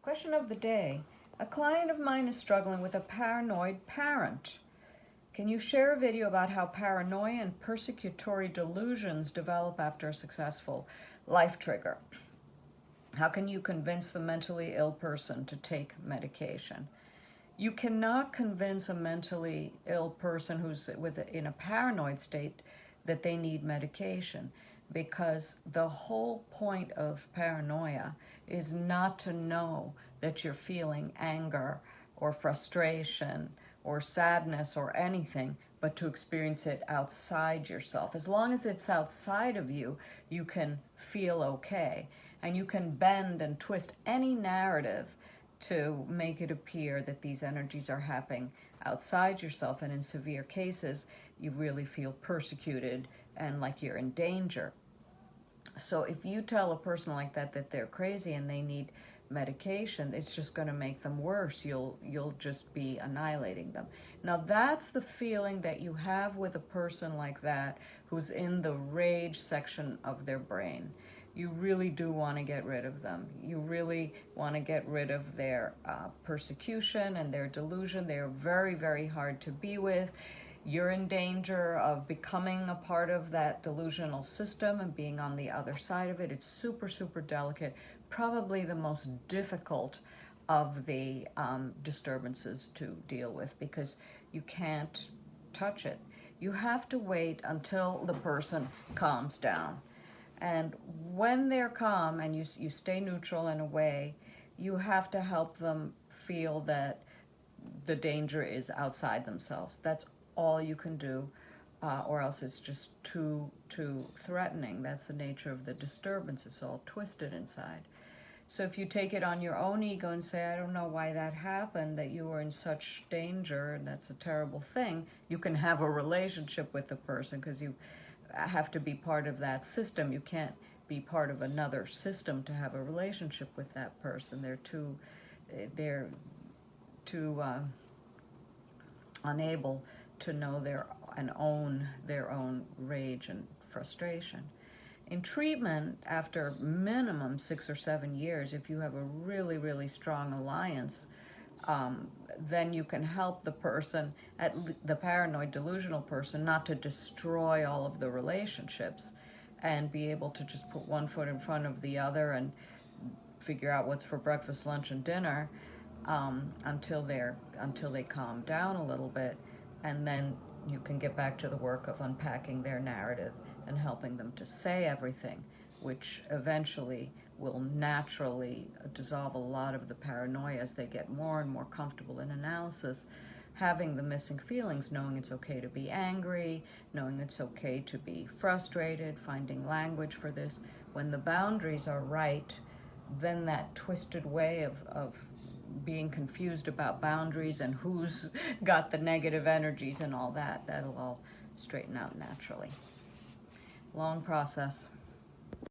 Question of the day. A client of mine is struggling with a paranoid parent. Can you share a video about how paranoia and persecutory delusions develop after a successful life trigger? How can you convince the mentally ill person to take medication? You cannot convince a mentally ill person who's in a paranoid state that they need medication, because the whole point of paranoia is not to know that you're feeling anger or frustration or sadness or anything, but to experience it outside yourself. As long as it's outside of you, you can feel okay. And you can bend and twist any narrative to make it appear that these energies are happening outside yourself. And in severe cases, you really feel persecuted and like you're in danger. So if you tell a person like that that they're crazy and they need medication, it's just going to make them worse. You'll just be annihilating them. Now that's the feeling that you have with a person like that who's in the rage section of their brain. You really do want to get rid of them. You really want to get rid of their persecution and their delusion. They're very, very hard to be with. You're in danger of becoming a part of that delusional system and being on the other side of it. It's super, super delicate. Probably the most difficult of the disturbances to deal with, because you can't touch it. You have to wait until the person calms down. And when they're calm and you stay neutral in a way, you have to help them feel that the danger is outside themselves. That's all you can do, or else it's just too threatening. That's the nature of the disturbance. It's all twisted inside. So if you take it on your own ego and say, I don't know why that happened, that you were in such danger and that's a terrible thing, you can have a relationship with the person, because you have to be part of that system. You can't be part of another system to have a relationship with that person. They're too unable to know their own rage and frustration. In treatment, after minimum 6 or 7 years, if you have a really, really strong alliance, then you can help the person, the paranoid delusional person, not to destroy all of the relationships and be able to just put one foot in front of the other and figure out what's for breakfast, lunch, and dinner until they calm down a little bit, and then you can get back to the work of unpacking their narrative and helping them to say everything, which eventually will naturally dissolve a lot of the paranoia as they get more and more comfortable in analysis, having the missing feelings, knowing it's okay to be angry, knowing it's okay to be frustrated, finding language for this. When the boundaries are right, then that twisted way of being confused about boundaries and who's got the negative energies and all that, that'll all straighten out naturally. Long process.